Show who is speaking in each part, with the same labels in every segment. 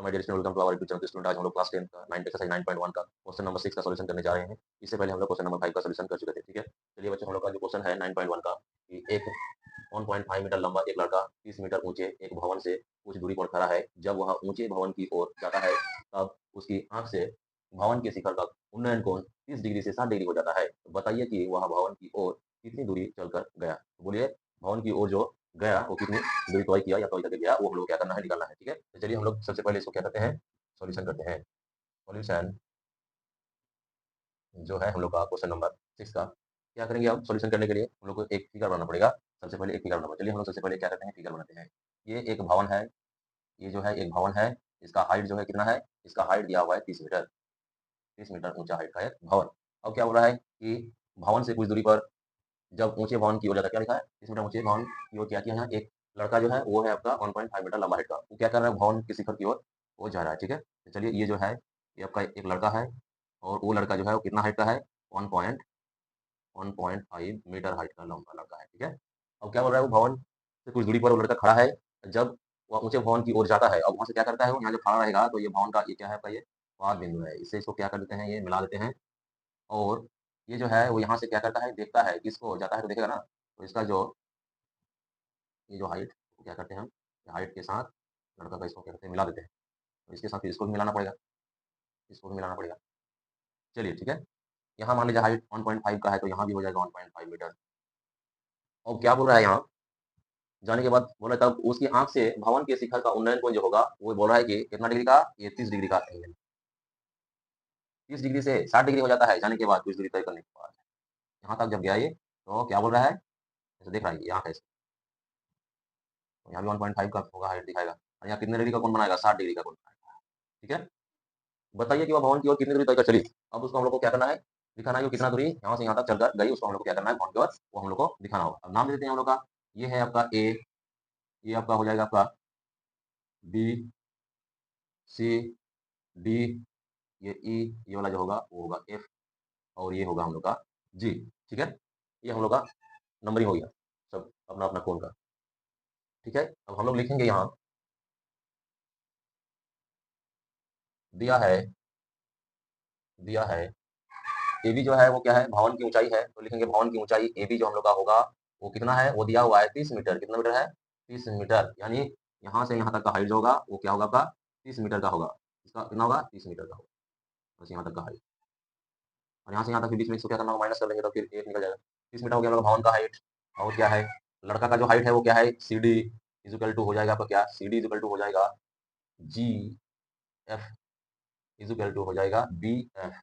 Speaker 1: My dear student, welcome to our YouTube channel. Student, आज हम लोग क्लास 10 का 9 एक्सरसाइज 9.1 का क्वेश्चन नंबर 6 का सॉल्यूशन करने जा रहे हैं। इससे पहले हम लोग क्वेश्चन नंबर 5 का सॉल्यूशन कर चुके थे, ठीक है। चलिए बच्चों, हम लोग का जो क्वेश्चन है 9.1 का कि एक 1.5 मीटर लंबा एक लड़का 30 मीटर ऊंचे एक भवन से कुछ दूरी पर खड़ा है। जब वह ऊंचे भवन की ओर जाता है, तब उसकी आंख से भवन के शिखर का उन्नयन कोण 30 डिग्री से 60 डिग्री हो जाता है। तो बताइए कि वह भवन की ओर कितनी दूरी चलकर गया। तो बोलिए, भवन की ओर जो गया वो कितनी दूरी तय किया या तय करके गया, वो हम लोग क्या करना है, निकालना है, ठीक है। तो चलिए हम लोग सबसे पहले इसको क्या करते हैं, सॉल्यूशन करते हैं। सॉल्यूशन जो है हम लोग का क्वेश्चन नंबर 6 का क्या करेंगे, अब सॉल्यूशन करने के लिए हम लोग को एक फिगर बनाना पड़ेगा। सबसे पहले एक फिगर बनाना। चलिए हम लोग सबसे पहले क्या करते हैं, फिगर बनाते हैं। ये एक भवन है, ये जो है एक भवन है। इसका हाइट जो है कितना है, इसका हाइट दिया हुआ है 30 मीटर। 30 मीटर ऊंचा हाइट का एक भवन। अब क्या हो रहा है कि भवन से कुछ दूरी पर जब ऊंचे भवन की ओर जाता है, क्या लिखा है, 30 मीटर ऊंचे भवन की ओर क्या किया, यहाँ एक लड़का जो है वो है आपका 1.5 मीटर लंबा हाइट का, वो क्या कर रहा है, भवन के शिखर की ओर वो जा रहा है, ठीक है। तो चलिए ये जो है ये आपका एक लड़का है, और वो लड़का जो है वो कितना हाइट का है, 1.5 मीटर हाइट का लंबा लड़का है, ठीक है। अब क्या बोल रहा है, वो भवन से कुछ दूरी पर वो लड़का खड़ा है। जब वह ऊंचे भवन की ओर जाता है, अब वहां से क्या करता है, वो यहाँ जो खड़ा रहेगा तो ये भवन का ये क्या है आपका, ये पाद बिंदु है। इससे इसको क्या कर देते हैं, ये मिला देते हैं। और ये जो है वो यहाँ से क्या करता है, देखता है किसको जाता है तो देखेगा ना। तो इसका जो ये जो हाइट क्या करते हैं हम, हाइट के साथ लड़का का इसको क्या करते हैं, मिला देते हैं। तो इसके साथ फिर इसको भी मिलाना पड़ेगा, इसको भी मिलाना पड़ेगा। चलिए ठीक है, यहाँ मान लीजिए हाइट 1.5 का है तो यहाँ भी हो जाएगा 1.5 मीटर। और क्या बोल रहा है यहाँ जाने के बाद, बोला तब उसकी आंख से भवन के शिखर का उन्नयन कोण जो होगा वो बोल रहा है कि कितना डिग्री का, ये 30 डिग्री का एंगल। 30 डिग्री से 60 डिग्री हो जाता है जाने के बाद, कुछ दूरी तय करने के बाद। यहाँ तक जब गया ये, तो क्या बोल रहा है, जैसे देख रहा है यहाँ कैसे, तो यहाँ भी 1.5 का होगा हाइट दिखाएगा, और यहाँ कितने डिग्री का कोण बनाएगा, 60 डिग्री का कोण बनाएगा, ठीक है। बताइए कि वह भवन की ओर कितनी दूरी तय कर चली। अब उसको हम लोग को क्या करना है, दिखाना है कि कितना दूरी यहाँ से यहाँ तक चलकर गई, उसको हम लोग को क्या करना है, भवन की ओर वो हम लोग को दिखाना होगा। अब नाम दे देते हैं हम लोग का, ये है आपका ए, ये आपका हो जाएगा आपका बी, सी, डी, ये ई, ये वाला जो होगा वो होगा एफ, और ये होगा हम लोग का जी, ठीक है। ये हम लोग का नंबरिंग हो गया सब अपना अपना कोण का, ठीक है। अब हम लोग लिखेंगे यहाँ, दिया है, दिया है ए बी जो है वो क्या है, भवन की ऊंचाई है, तो लिखेंगे भवन की ऊंचाई ए बी जो हम लोग का होगा वो कितना है, वो दिया हुआ है 30 मीटर। कितना मीटर है, 30 मीटर, यानी यहाँ से यहाँ तक का हाइट जो होगा वो क्या होगा आपका, 30 मीटर का होगा। इसका कितना होगा, 30 मीटर का होगा, बस यहाँ तक का हाइट। और यहाँ से यहाँ तक के बीच में इसको क्या करना होगा, माइनस कर देंगे तो फिर एक निकल जाएगा। 30 मीटर हो गया हम लोग भवन का हाइट। और क्या है, लड़का का जो हाइट है वो क्या है, सी डी इजिकल टू हो जाएगा आपका क्या, सी डी इजिकल टू हो जाएगा जी एफ इजिकल टू हो जाएगा बी एफ।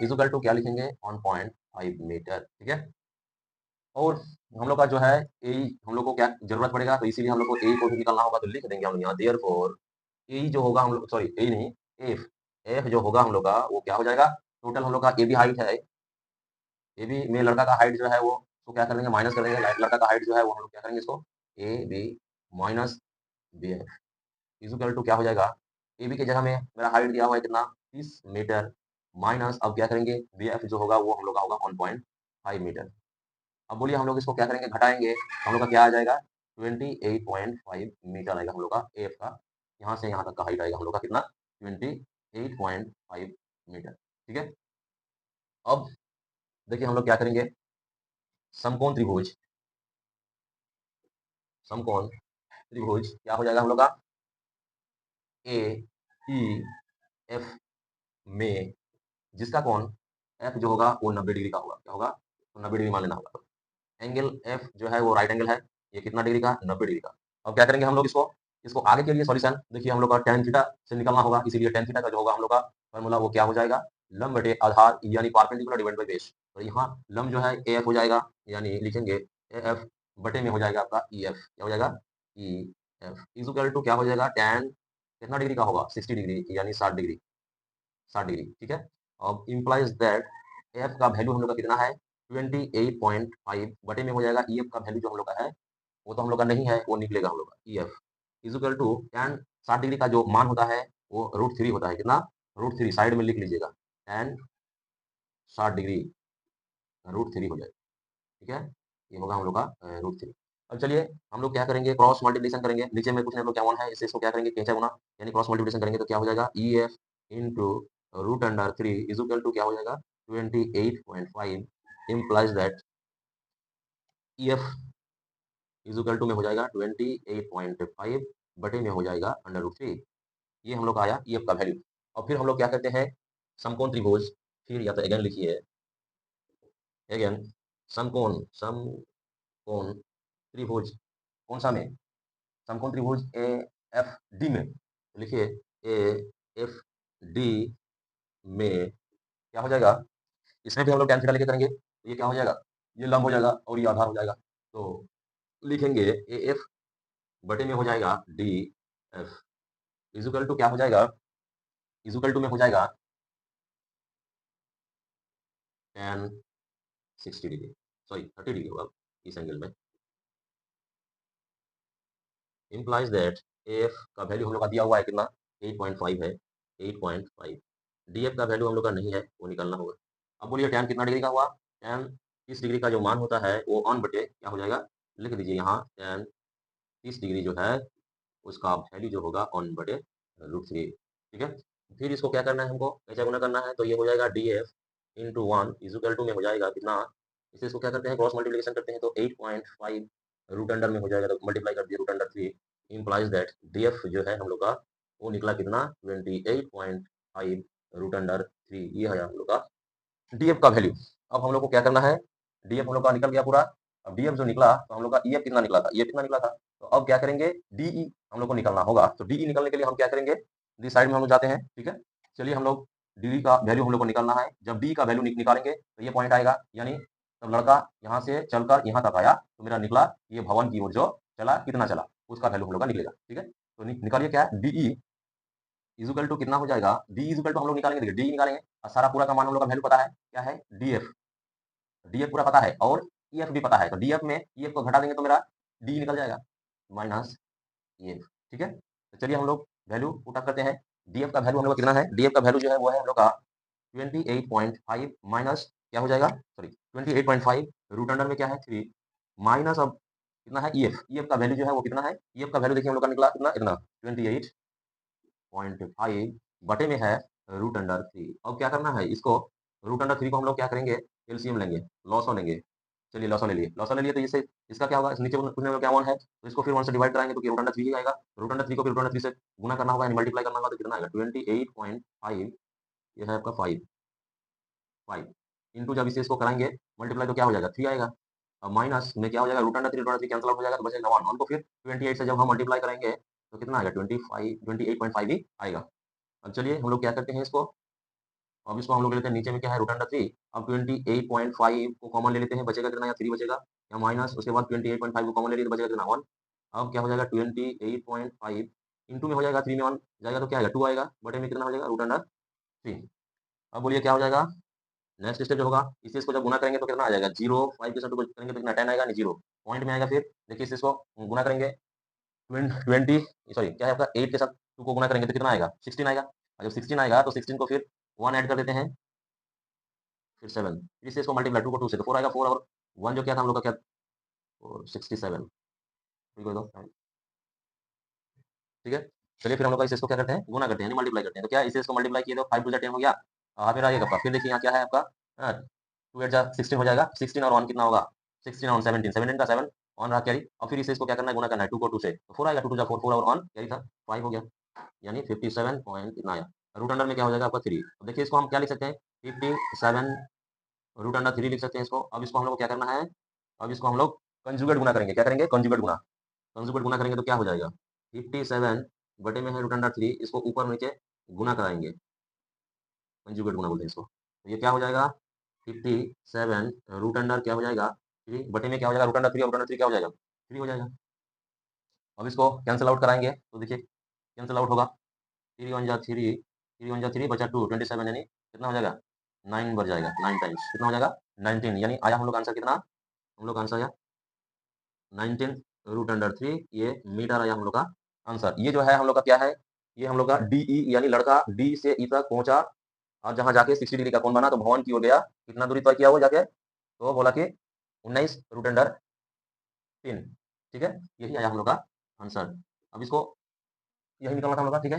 Speaker 1: इजिकल टू क्या लिखेंगे, 1.5 मीटर, ठीक है। और हम लोग का जो है ए हम लोग को क्या जरूरत पड़ेगा, तो इसीलिए हम लोग को ए को भी निकालना होगा, तो लिख देंगे हम लोग यहाँ देयरफॉर ए जो होगा हम लोग, सॉरी ए नहीं, एफ, एफ जो होगा हम लोग का वो क्या हो जाएगा, टोटल हम लोग का ए बी हाइट है, ए बी में लड़का का हाइट जो है वो उसको क्या कर देंगे, माइनस कर देंगे। लड़का का हाइट जो है वो हम लोग क्या करेंगे, इसको A B minus B F equal to क्या हो जाएगा, ए बी की जगह में मेरा हाइट दिया हुआ है कितना, 30 मीटर, माइनस अब क्या करेंगे, बी एफ जो होगा वो हम लोग का होगा 1.5 मीटर। अब बोलिए हम लोग इसको क्या करेंगे, घटाएंगे, हम लोग का क्या आ जाएगा, 28.5 मीटर आएगा हम लोग का एफ का। यहाँ से यहाँ तक का हाइट आएगा हम लोग का कितना, 28.5 मीटर, ठीक है। अब देखिए हम लोग क्या करेंगे, समकोण त्रिभुज, समकोण त्रिभुज क्या हो जाएगा हम लोग का, ए ई एफ में जिसका कोण एफ जो होगा वो 90 डिग्री का होगा, क्या होगा, तो 90 डिग्री मान लेना होगा। एंगल एफ जो है वो राइट एंगल है, ये कितना डिग्री का, 90 डिग्री का। अब क्या करेंगे हम लोग, इसको इसको आगे के लिए सॉल्यूशन देखिए हम लोग का tan थीटा से निकलना होगा, इसीलिए tan थीटा का जो होगा हम लोग का फार्मूला वो क्या हो जाएगा, लंब बटे आधार यानी परपेंडिकुलर डिवाइड बाय बेस। तो यहाँ लंब जो है ए एफ हो जाएगा, यानी लिखेंगे ए एफ बटे में हो जाएगा आपका ई एफ, क्या हो जाएगा, ई एफ इक्वल टू क्या हो जाएगा, tan कितना डिग्री का होगा, 60 डिग्री यानी 60 डिग्री, 60 डिग्री, ठीक है। अब इम्प्लाइज दैट एफ का वैल्यू हम लोग का कितना है, 28.5 बटे में हो जाएगा ई एफ का वैल्यू जो हम लोग का है वो तो हम लोग का नहीं है, वो निकलेगा हम लोग का E F equal to tan 60 degree का जो मान होता है वो √3 होता है, कितना, √3 साइड में लिख लीजिएगा, tan 60 डिग्री √3 हो जाएगा, ठीक है। ये होगा हम लोग का √3। अब चलिए हम लोग क्या करेंगे, क्रॉस मल्टीप्लिकेशन करेंगे। नीचे में कुछ नहीं, हम लोग क्या वन है, इससे इसको क्या करेंगे, खींचा गुना, यानी क्रॉस मल्टीप्लिकेशन करेंगे तो क्या हो जाएगा, E F into root under three is equal to क्या हो जाएगा, 28.5 implies that E F is equal to में हो जाएगा 28.5 बटे में हो जाएगा अंडर रूट थ्री। ये हम लोग का आया ई एफ का वैल्यू। और फिर हम लोग क्या करते हैं, समकोण त्रिभुज, फिर या तो अगेन लिखिए, अगेन समकोण त्रिभुज, कौन सा में, समकोण त्रिभुज ए एफ डी में, तो लिखिए ए एफ डी में क्या हो जाएगा, इसमें भी हम लोग tan थीटा लेके करेंगे तो ये क्या हो जाएगा, ये लंब हो जाएगा और ये आधार हो जाएगा। तो लिखेंगे ए एफ बटे में हो जाएगा डी एफ इजुकल टू क्या हो जाएगा, इजुकल टू में हो जाएगा tan 60 डिग्री, सॉरी 30 डिग्री होगा इस एंगल में, इम्प्लाइज दैट एफ का वैल्यू हम लोग का दिया हुआ है कितना, 8.5 है, 8.5, डी एफ का वैल्यू हम लोग का नहीं है, वो निकालना होगा। अब बोलिए tan कितना डिग्री का हुआ, tan 30 डिग्री का जो मान होता है वो ऑन बटे क्या हो जाएगा, लिख दीजिए यहाँ tan 30 डिग्री जो है उसका वैल्यू जो होगा ऑन बटे रूट थ्री, ठीक है। फिर इसको क्या करना है, हमको कैसे गुना करना है, तो ये हो जाएगा D F into one equal to में हो जाएगा कितना, इसे इसको क्या करते हैं, क्रॉस मल्टीप्लिकेशन करते हैं तो 8.5 रूट अंडर में हो जाएगा तो मल्टीप्लाई कर दिया root under three, implies that D F जो है हम लोग का वो निकला कितना, 28.5 रूट अंडर थ्री, ये है हम लोग का डीएफ का वैल्यू। अब हम लोग को क्या करना है, डीएफ हम लोग का निकल गया पूरा। अब डीएफ जो निकला तो हम लोग का ईएफ कितना निकला था, ईएफ कितना निकला था, तो अब क्या करेंगे, डीई हम लोग को निकलना होगा। तो डीई निकलने के लिए हम क्या करेंगे, दी साइड में हम लोग जाते हैं, ठीक है। चलिए हम लोग डी का वैल्यू हम लोग को निकालना है। जब डी का वैल्यू निकालेंगे तो ये पॉइंट आएगा, यानी तब लड़का यहाँ से चलकर यहाँ तक आया तो मेरा निकला ये भवन की ओर जो चला कितना चला, उसका वैल्यू हम लोग का निकलेगा, ठीक है। तो निकालिए क्या है, डीई इजुकल टू कितना हो जाएगा, डी इजुकल टू हम लोग निकालेंगे, देखिए डी निकालेंगे और सारा पूरा का मान हम लोग का वैल्यू पता है क्या है, डीएफ, डीएफ पूरा पता है और ईएफ भी पता है। तो डीएफ में ईएफ को घटा देंगे तो मेरा डी निकल जाएगा माइनस ईएफ, ठीक है। तो चलिए हम लोग वैल्यू पुट अप करते हैं। डीएफ का वैल्यू हम लोग का कितना है, डीएफ का वैल्यू जो है वो है हम लोग का 28.5 माइनस क्या हो जाएगा, सॉरी 28.5 रूट अंडर में क्या है थ्री, माइनस अब कितना है ईएफ, ईएफ का वैल्यू जो है वो कितना है, ईएफ का वैल्यू देखिए हम लोग का निकला कितना, इतना 28.5 बटे में है रूट अंडर थ्री। अब क्या करना है इसको, रूट अंडर थ्री को हम लोग क्या करेंगे, एलसीएम लेंगे, लॉसो लेंगे। चलिए लॉसो ले लिए, लॉसो ले लिए तो इससे इसका क्या होगा, नीचे कुछ में क्या वन है तो इसको फिर वन से डिवाइड कराएंगे तो रूट अंडर थ्री ही आएगा। रूट अंडर थ्री को फिर रूट अंडर थ्री से गुना करना होगा, मल्टीप्लाई करना होगा तो कितना आएगा 28.5, ये है आपका 5 इंटू जब इसे इसको कराएंगे मल्टीप्लाई तो क्या हो जाएगा 3 आएगा। अब माइनस में क्या हो जाएगा, root under three cancel out हो जाएगा तो बचेगा वन, वन को फिर 28 से जब हम मल्टीप्लाई करेंगे तो कितना आएगा 28.5 ही आएगा। अब चलिए हम लोग क्या करते हैं इसको, अब इसको हम लोग लेते हैं नीचे में क्या है रूट अंडर थ्री। अब 28.5 को कॉमन ले लेते हैं, बचेगा कितना, या थ्री बचेगा या माइनस, उसके बाद 28.5 को कॉमन ले लिए तो बचेगा कितना वन। अब क्या हो जाएगा 28.5 इंटू में हो जाएगा थ्री में वन जाएगा तो क्या आएगा टू आएगा, बटे में कितना हो जाएगा रूट अंडर थ्री। अब बोलिए क्या हो जाएगा, नेक्स्ट स्टेप जो होगा इसे इसको जब गुना करेंगे तो कितना आ जाएगा, जीरो फाइव के साथ करेंगे तो कितना 10 आएगा, नहीं जीरो पॉइंट में आएगा। फिर देखिए इसे इसको गुना करेंगे 20, सॉरी क्या है आपका 8 के साथ 2 को गुना करेंगे तो कितना आएगा 16 आएगा। और जब 16 आएगा तो 16 को फिर 1 ऐड कर देते हैं, फिर 7, फिर से इसको मल्टीप्लाई 2 को 2 से तो 4 आएगा, 4 और 1 जो क्या था हम लोग का क्या, और 67, ठीक है तो ठीक है। चलिए फिर हम लोग का इसे इसको क्या करते हैं, गुना करते हैं, मल्टीप्लाई करते हैं। तो क्या इसे इसको मल्टीप्लाई किए तो 5 टू 10 हो गया, फिर आइएगा आपका, फिर देखिए यहाँ क्या है आपका 2 8 जा 16 हो जाएगा, 16 और 1 कितना होगा, 16 और 17, 17 का 7 ऑन रहा कैरी, और फिर इसे इसको क्या करना है, गुना करना है 2 को 2 से तो 4 आएगा, 2 2 जा 4, 4 और 1 कैरी था 5 हो गया, यानी 57 पॉइंट कितना आया। रूट अंडर में क्या हो जाएगा आपका 3। अब देखिए इसको हम क्या लिख सकते हैं, 57 रूट अंडर 3 लिख सकते हैं इसको। अब इसको हम लोग को क्या करना है, अब इसको हम लोग कंजुगेट गुना करेंगे, क्या करेंगे कंजुगेट गुना, कंजुगेट गुना करेंगे तो क्या हो जाएगा 57 बटे में है रूट अंडर थ्री, इसको ऊपर नीचे गुना कराएंगे, कंजुगेट गुना बोलते हैं इसको। तो ये क्या हो जाएगा 57 रूट अंडर क्या हो जाएगा थ्री, बटे में क्या हो जाएगा रूट अंडर थ्री, और रूट अंडर थ्री क्या हो जाएगा थ्री हो जाएगा। अब इसको कैंसिल आउट कराएंगे तो देखिए कैंसिल आउट होगा, थ्री वन जा थ्री, थ्री वन जा थ्री बचा टू, 27 यानी कितना हो जाएगा 9 बढ़ जाएगा, 9 टाइम्स कितना हो जाएगा 19, यानी आया हम लोग आंसर कितना, हम लोग आंसर आया 19 रूट अंडर थ्री, ये मीटर आया हम लोग का आंसर। ये जो है हम लोग का क्या है, ये हम लोग का डीई यानी लड़का डी से ई तक पहुंचा और जहां जाके 60 डिग्री का कोण बना तो भवन की ओर गया, कितना दूरी तय किया वो जाके, तो बोला कि 19 रूट अंडर 3, ठीक है? यही आया हम लोग का आंसर। अब इसको यही निकलना था हम लोग का, ठीक है?